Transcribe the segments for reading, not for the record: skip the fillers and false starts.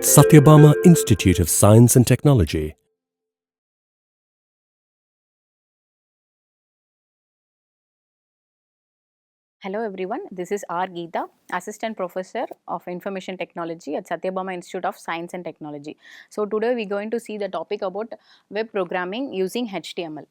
Sathyabama Institute of Science and Technology. Hello everyone, this is R Geetha, Assistant Professor of Information Technology at Sathyabama Institute of Science and Technology. So today we are going to see the topic about web programming using HTML.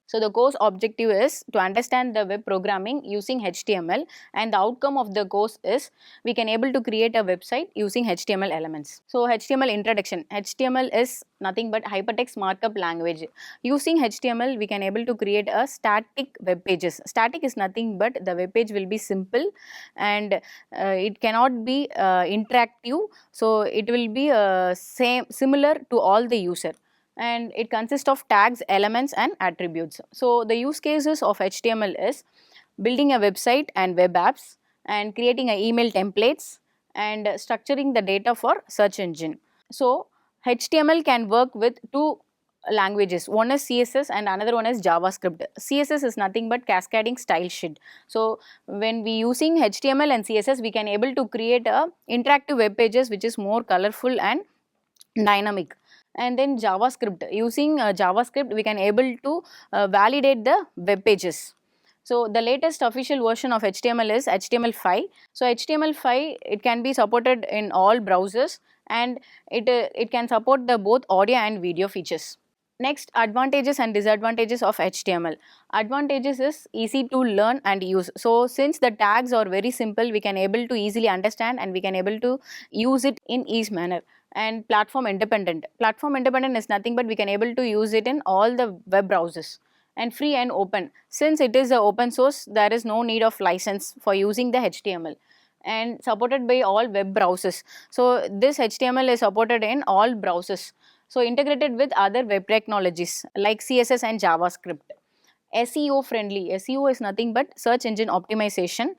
So the course objective is to understand the web programming using HTML, and the outcome of the course is we can able to create a website using HTML elements. So HTML introduction. HTML is nothing but hypertext markup language. Using HTML we can able to create a static web pages. Static is nothing but the web page will be simple and it cannot be interactive. So it will be similar to all the user, and it consists of tags, elements and attributes. So the use cases of HTML is building a website and web apps, and creating a email templates, and structuring the data for search engine. So HTML can work with two languages, one is CSS and another one is JavaScript. CSS is nothing but cascading style sheet. So when we using HTML and CSS, we can able to create a interactive web pages which is more colorful and dynamic. And then JavaScript, using JavaScript we can able to validate the web pages. So the latest official version of HTML is HTML5. So HTML5 it can be supported in all browsers, and it can support the both audio and video features. Next, advantages and disadvantages of HTML. Advantages is easy to learn and use. So since the tags are very simple, we can able to easily understand and we can able to use it in ease manner. And platform independent. Platform independent is nothing but we can able to use it in all the web browsers. And free and open. Since it is a open source, there is no need of license for using the HTML, and supported by all web browsers. So this HTML is supported in all browsers. So integrated with other web technologies like CSS and JavaScript. SEO friendly. SEO is nothing but search engine optimization,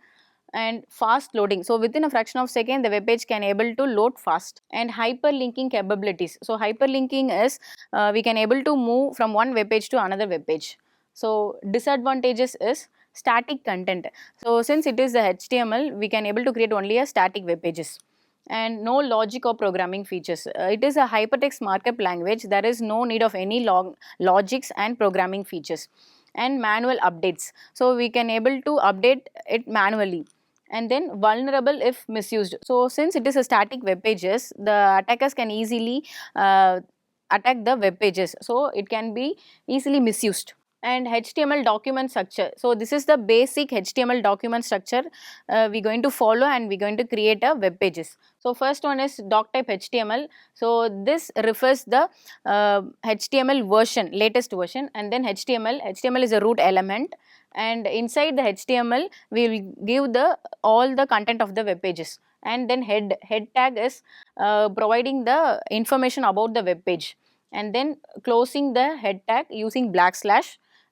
and fast loading. So within a fraction of second the web page can able to load fast. And hyperlinking capabilities. So hyperlinking is we can able to move from one web page to another web page. So disadvantages is static content. So since it is the HTML, we can able to create only a static web pages, and no logic or programming features. It is a hypertext markup language. There is no need of any logics and programming features. And manual updates. So we can able to update it manually. And then vulnerable if misused. So since it is a static web pages, the attackers can easily attack the web pages. So it can be easily misused. And HTML document structure. So this is the basic HTML document structure we're going to follow, and we're going to create a web pages. So first one is doc type HTML. So this refers the HTML version, latest version, and then HTML is a root element, and inside the HTML we will give the all the content of the web pages. And then head tag is providing the information about the web page, and then closing the head tag using \,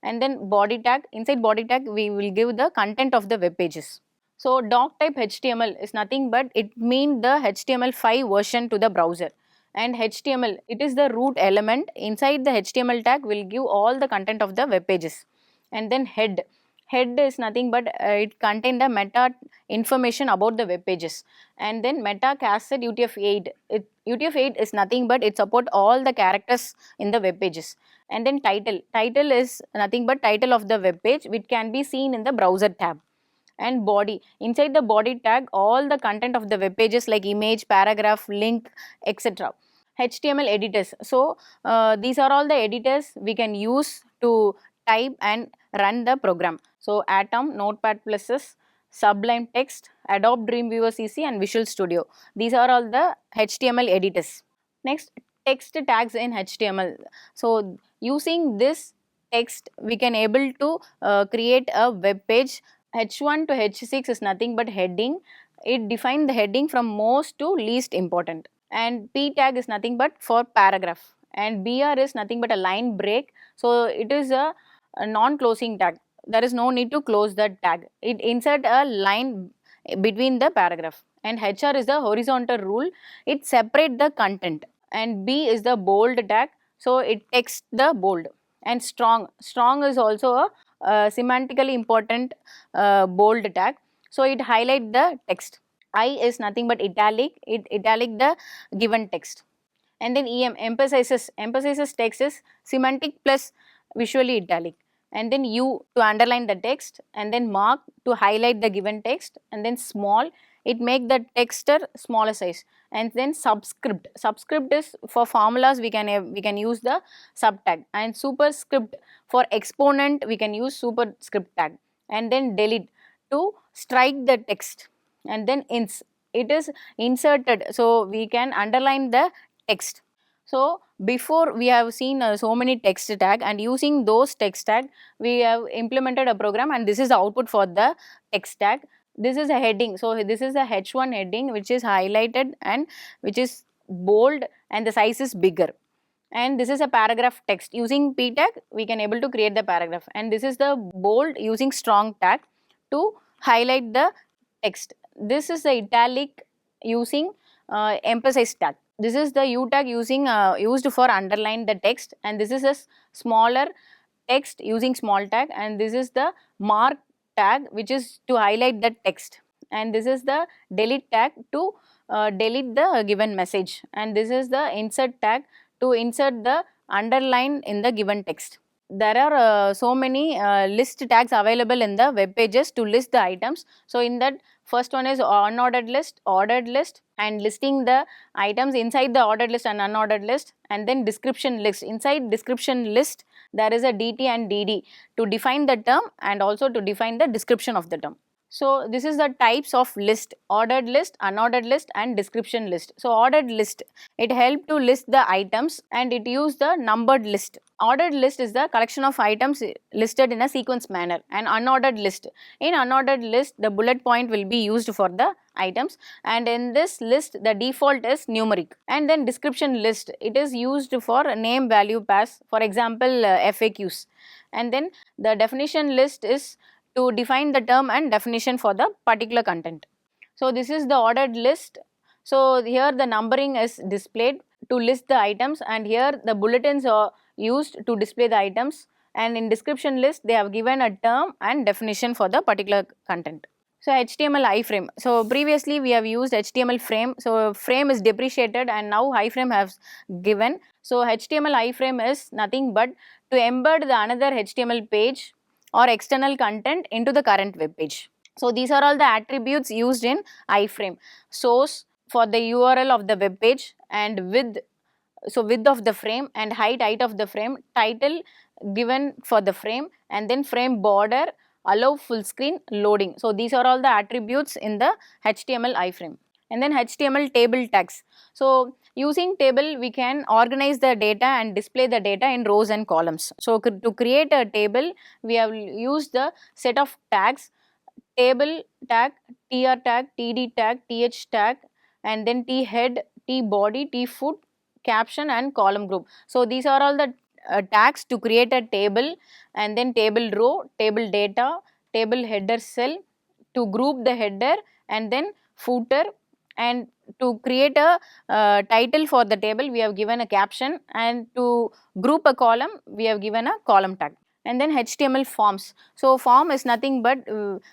and then body tag. Inside body tag we will give the content of the web pages. So doc type HTML is nothing but it means the HTML5 version to the browser. And HTML, it is the root element. Inside the HTML tag will give all the content of the web pages. And then head is nothing but it contains the meta information about the web pages. And then meta cassette UTF-8. UTF-8 is nothing but it support all the characters in the web pages. And then title is nothing but title of the web page, which can be seen in the browser tab. And body, inside the body tag all the content of the web pages like image, paragraph, link, etc. HTML editors. So these are all the editors we can use to type and run the program. So Atom, Notepad++, Sublime Text, Adobe Dreamweaver CC and Visual Studio. These are all the HTML editors. Next, text tags in HTML. So using this text we can able to create a web page. H1 to H6 is nothing but heading. It defines the heading from most to least important. And P tag is nothing but for paragraph. And BR is nothing but a line break. So it is a non-closing tag. There is no need to close that tag. It insert a line between the paragraph. And HR is the horizontal rule. It separate the content. And B is the bold tag. So it text the bold. And strong is also a semantically important bold tag. So it highlight the text. I is nothing but italic, italic the given text. And then em emphasizes text is semantic plus visually italic. And then u to underline the text, and then mark to highlight the given text, and then small, it make the texture smaller size. And then subscript is for formulas, we can use the sub tag, and superscript for exponent we can use superscript tag. And then delete to strike the text. And then ins, it is inserted, so we can underline the text. So before we have seen so many text tag, and using those text tag we have implemented a program, and this is the output for the text tag. This is a heading, so this is a h1 heading which is highlighted and which is bold and the size is bigger. And this is a paragraph text, using p tag we can able to create the paragraph. And this is the bold, using strong tag to highlight the text. This is the italic, using emphasize tag. This is the u tag, used for underline the text, and this is a smaller text using small tag. And this is the mark tag which is to highlight the text. And this is the delete tag to delete the given message. And this is the insert tag to insert the underline in the given text. There are so many list tags available in the web pages to list the items. So in that, first one is unordered list, ordered list, and listing the items inside the ordered list and unordered list. And then description list. Inside description list there is a dt and dd to define the term and also to define the description of the term. So this is the types of list: ordered list, unordered list, and description list. So ordered list, it help to list the items and it use the numbered list. Ordered list is the collection of items listed in a sequence manner. And unordered list, in unordered list the bullet point will be used for the items, and in this list the default is numeric. And then description list, it is used for name value pass, for example FAQs. And then the definition list is to define the term and definition for the particular content. So this is the ordered list. So here the numbering is displayed to list the items, and here the bulletins are used to display the items, and in description list they have given a term and definition for the particular content. So HTML iframe. So previously we have used HTML frame. So frame is depreciated and now iframe has given. So HTML iframe is nothing but to embed the another HTML page or external content into the current web page. So these are all the attributes used in iframe. Source for the URL of the web page, and width, so width of the frame, and height of the frame, title given for the frame, and then frame border, allow full screen, loading. So these are all the attributes in the HTML iframe. And then HTML table tags. So using table we can organize the data and display the data in rows and columns. So to create a table we have used the set of tags: table tag, tr tag, td tag, th tag, and then t head, t body, t foot, caption, and column group. So these are all the tags to create a table. And then table row, table data, table header cell, to group the header, and then footer. And to create a title for the table we have given a caption, and to group a column we have given a column tag. And then HTML forms. So form is nothing but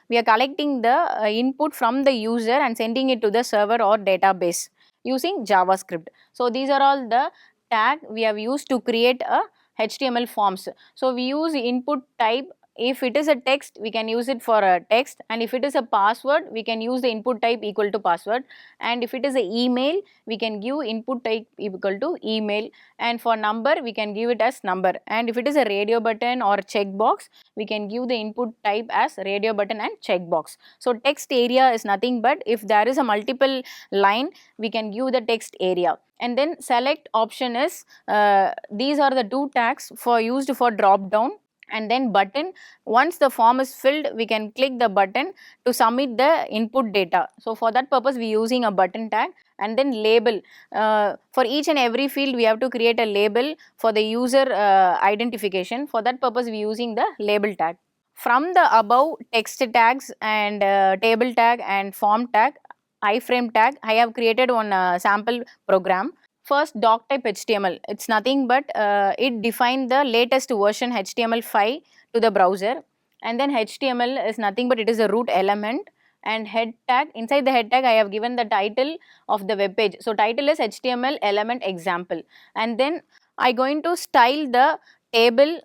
we are collecting the input from the user and sending it to the server or database using JavaScript. So these are all the tag we have used to create a HTML forms. So we use input type. If it is a text we can use it for a text, and if it is a password we can use the input type equal to password, and if it is a email we can give input type equal to email, and for number we can give it as number, and if it is a radio button or checkbox we can give the input type as radio button and checkbox. So text area is nothing but if there is a multiple line we can give the text area. And then select option is these are the two tags for used for drop down. And then button, once the form is filled we can click the button to submit the input data. So for that purpose we are using a button tag. And then label, for each and every field we have to create a label for the user identification. For that purpose we are using the label tag. From the above text tags and table tag and form tag, iframe tag, I have created one sample program. First, doc type HTML, it's nothing but it defines the latest version HTML5 to the browser. And then HTML is nothing but it is a root element. and head tag. Inside the head tag I have given the title of the web page. So title is HTML element example, and then I going to style the table,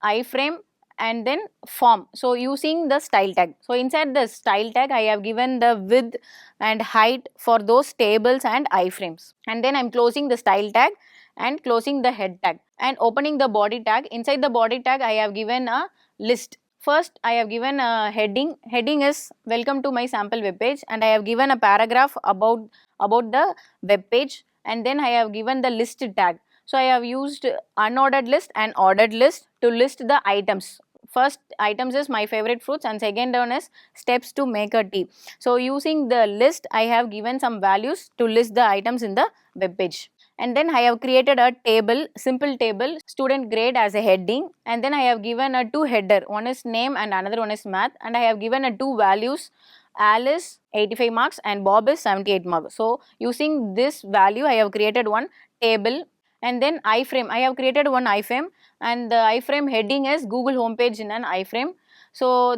iframe and then form. So using the style tag. So inside the style tag I have given the width and height for those tables and iframes, and then I am closing the style tag and closing the head tag and opening the body tag. Inside the body tag I have given a list. First I have given a heading. Heading is welcome to my sample web page, and I have given a paragraph about the web page, and then I have given the list tag. So I have used unordered list and ordered list to list the items. First items is my favorite fruits and second one is steps to make a tea. So using the list I have given some values to list the items in the web page. And then I have created a table, simple table, student grade as a heading, and then I have given a two header, one is name and another one is math, and I have given a two values, Alice 85 marks and Bob is 78 marks. So using this value I have created one table. And then iframe, I have created one iframe, and the iframe heading is Google homepage in an iframe. So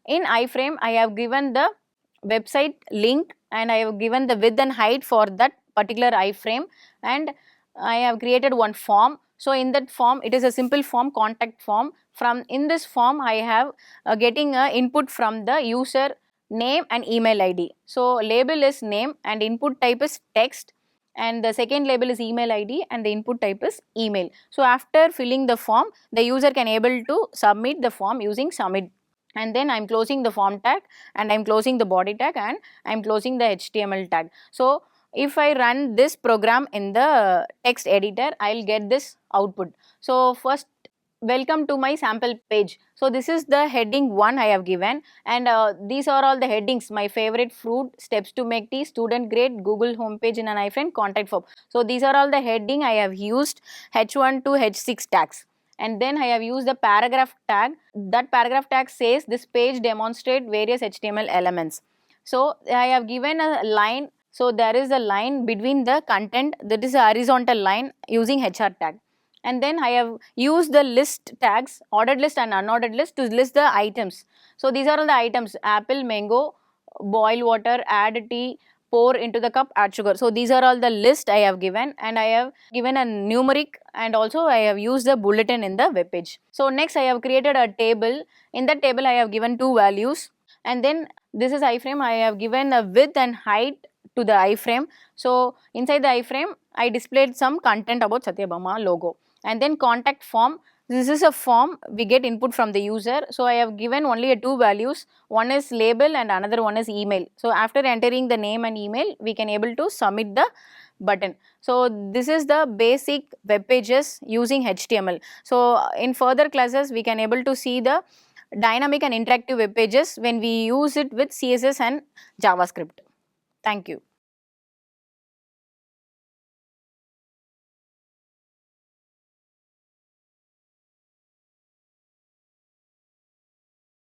in iframe I have given the website link and I have given the width and height for that particular iframe, and I have created one form. So in that form, it is a simple form, contact form. From in this form I have getting a input from the user name and email ID. So label is name and input type is text, and the second label is email ID and the input type is email. So after filling the form, the user can able to submit the form using submit, and then I am closing the form tag and I am closing the body tag and I am closing the HTML tag. So if I run this program in the text editor, I will get this output. So first, welcome to my sample page. So this is the heading 1 I have given, and these are all the headings: my favorite fruit, steps to make tea, student grade, Google homepage in an iframe, contact form. So these are all the heading I have used h1 to h6 tags. And then I have used the paragraph tag. That paragraph tag says this page demonstrate various HTML elements. So I have given a line. So there is a line between the content, that is a horizontal line using HR tag. And then I have used the list tags, ordered list and unordered list, to list the items. So these are all the items: apple, mango, boil water, add tea, pour into the cup, add sugar. So these are all the list I have given, and I have given a numeric, and also I have used the bulletin in the web page. So next I have created a table. In that table I have given two values, and then this is iframe. I have given a width and height to the iframe. So inside the iframe I displayed some content about Sathyabama logo. And then contact form, this is a form we get input from the user. So I have given only two values, one is label and another one is email. So after entering the name and email, we can able to submit the button. So this is the basic web pages using HTML. So in further classes we can able to see the dynamic and interactive web pages when we use it with CSS and JavaScript. Thank you.